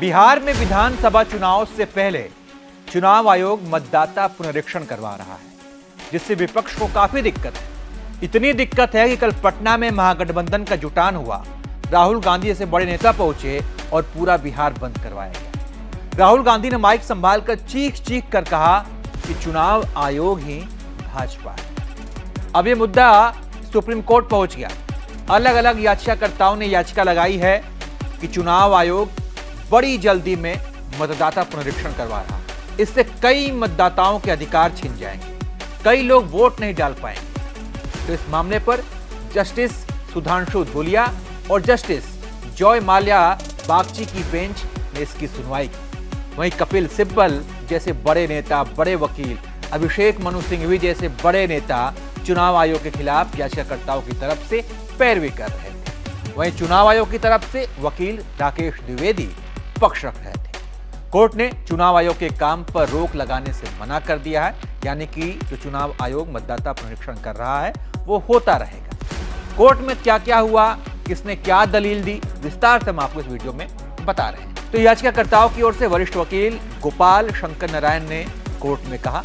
बिहार में विधानसभा चुनाव से पहले चुनाव आयोग मतदाता पुनरीक्षण करवा रहा है, जिससे विपक्ष को काफी दिक्कत है। इतनी दिक्कत है कि कल पटना में महागठबंधन का जुटान हुआ। राहुल गांधी जैसे बड़े नेता पहुंचे और पूरा बिहार बंद करवाया गया। राहुल गांधी ने माइक संभालकर चीख कर कहा कि चुनाव आयोग ही भाजपा है। अब यह मुद्दा सुप्रीम कोर्ट पहुंच गया। अलग अलग याचिकाकर्ताओं ने याचिका लगाई है कि चुनाव आयोग बड़ी जल्दी में मतदाता पुनरीक्षण करवा रहा है। इससे कई मतदाताओं के अधिकार छिन जाएंगे, कई लोग वोट नहीं डाल पाएंगे। तो इस मामले पर जस्टिस सुधांशु धूलिया और जस्टिस जॉय माल्या बागची की बेंच ने इसकी सुनवाई की। वहीं कपिल सिब्बल जैसे बड़े नेता, बड़े वकील, अभिषेक मनु सिंघवी जैसे बड़े नेता चुनाव आयोग के खिलाफ याचिकाकर्ताओं की तरफ से पैरवी कर रहे थे। वहीं चुनाव आयोग की तरफ से वकील राकेश द्विवेदी पक्ष रख रहे थे। कोर्ट ने चुनाव आयोग के काम पर रोक लगाने से मना कर दिया है, यानी कि जो चुनाव आयोग मतदाता पुनरीक्षण कर रहा है वो होता रहेगा। कोर्ट में क्या क्या हुआ, किसने क्या दलील दी, विस्तार से हम आपको इस वीडियो में बता रहे हैं। तो याचिकाकर्ताओं की ओर से वरिष्ठ वकील गोपाल शंकर नारायण ने कोर्ट में कहा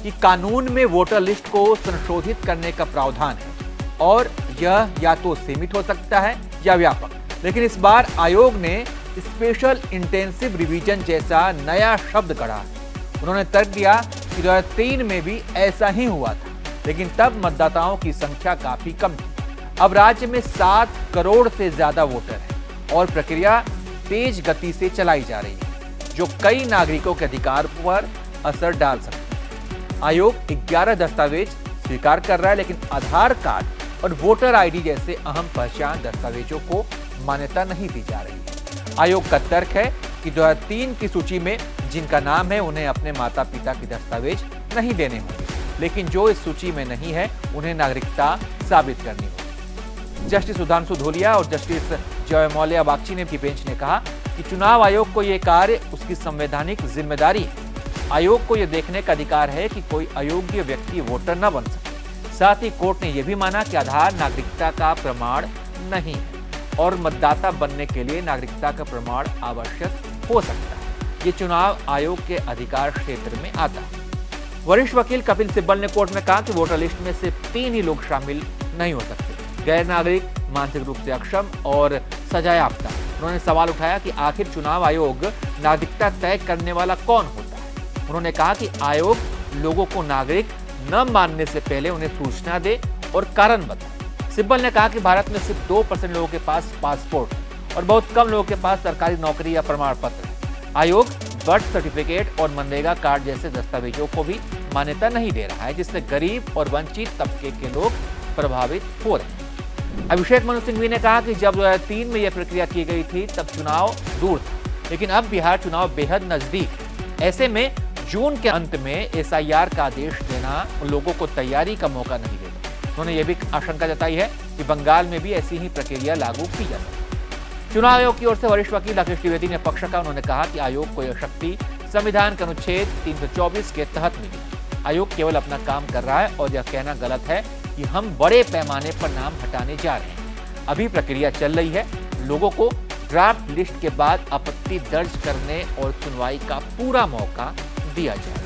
कि कानून में वोटर लिस्ट को संशोधित करने का प्रावधान है और यह या तो सीमित हो सकता है या व्यापक, लेकिन इस बार आयोग ने स्पेशल इंटेंसिव रिवीजन जैसा नया शब्द गढ़ा। उन्होंने तर्क दिया कि 2003 में भी ऐसा ही हुआ था, लेकिन तब मतदाताओं की संख्या काफी कम थी। अब राज्य में 7 करोड़ से ज्यादा वोटर हैं और प्रक्रिया तेज गति से चलाई जा रही है, जो कई नागरिकों के अधिकार पर असर डाल सकती है। आयोग 11 दस्तावेज स्वीकार कर रहा है, लेकिन आधार कार्ड और वोटर आईडी जैसे अहम पहचान दस्तावेजों को मान्यता नहीं दी जा रही है। आयोग का तर्क है कि 2003 की सूची में जिनका नाम है उन्हें अपने माता पिता की दस्तावेज नहीं देने होंगे, लेकिन जो इस सूची में नहीं है उन्हें नागरिकता साबित करनी होगी। जस्टिस सुधांशु धूलिया और जस्टिस जॉय माल्या बागची ने की बेंच ने कहा कि चुनाव आयोग को यह कार्य उसकी संवैधानिक जिम्मेदारी है। आयोग को यह देखने का अधिकार है कि कोई अयोग्य व्यक्ति वोटर न बन सके। साथ ही कोर्ट ने यह भी माना कि आधार नागरिकता का प्रमाण नहीं है और मतदाता बनने के लिए नागरिकता का प्रमाण आवश्यक हो सकता है। ये चुनाव आयोग के अधिकार क्षेत्र में आता है। वरिष्ठ वकील कपिल सिब्बल ने कोर्ट में कहा कि वोटर लिस्ट में सिर्फ 3 ही लोग शामिल नहीं हो सकते: गैर नागरिक, मानसिक रूप से अक्षम और सजायाफ्ता। उन्होंने सवाल उठाया कि आखिर चुनाव आयोग नागरिकता तय करने वाला कौन होता है। उन्होंने कहा कि आयोग लोगों को नागरिक न मानने से पहले उन्हें सूचना दे और कारण बताए। सिब्बल ने कहा कि भारत में सिर्फ 2% लोगों के पास पासपोर्ट और बहुत कम लोगों के पास सरकारी नौकरी या प्रमाण पत्र है। आयोग बर्थ सर्टिफिकेट और मनरेगा कार्ड जैसे दस्तावेजों को भी मान्यता नहीं दे रहा है, जिससे गरीब और वंचित तबके के लोग प्रभावित हो रहे हैं। अभिषेक मनु सिंघवी ने कहा कि जब 2003 में यह प्रक्रिया की गई थी तब चुनाव दूर था, लेकिन अब बिहार चुनाव बेहद नजदीक है। ऐसे में जून के अंत में SIR का आदेश देना उन लोगों को तैयारी का मौका नहीं देता। उन्होंने यह भी आशंका जताई है कि बंगाल में भी ऐसी ही प्रक्रिया लागू की जा सकती है। चुनाव आयोग की ओर से वरिष्ठ वकील राकेश द्विवेदी ने पक्ष रखा। उन्होंने कहा कि आयोग को यह शक्ति संविधान के अनुच्छेद 324 के तहत मिली। आयोग केवल अपना काम कर रहा है और यह कहना गलत है कि हम बड़े पैमाने पर नाम हटाने जा रहे हैं। अभी प्रक्रिया चल रही है। लोगों को ड्राफ्ट लिस्ट के बाद आपत्ति दर्ज करने और सुनवाई का पूरा मौका दिया जाए।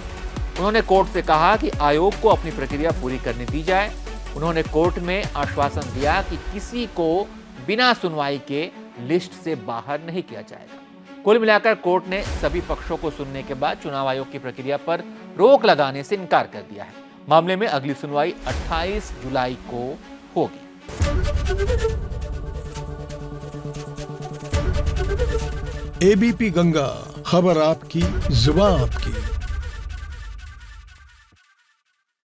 उन्होंने कोर्ट से कहा कि आयोग को अपनी प्रक्रिया पूरी करने दी जाए। उन्होंने कोर्ट में आश्वासन दिया कि किसी को बिना सुनवाई के लिस्ट से बाहर नहीं किया जाएगा। कुल मिलाकर कोर्ट ने सभी पक्षों को सुनने के बाद चुनाव आयोग की प्रक्रिया पर रोक लगाने से इनकार कर दिया है। मामले में अगली सुनवाई 28 जुलाई को होगी। ABP गंगा, खबर आपकी, जुबान आपकी।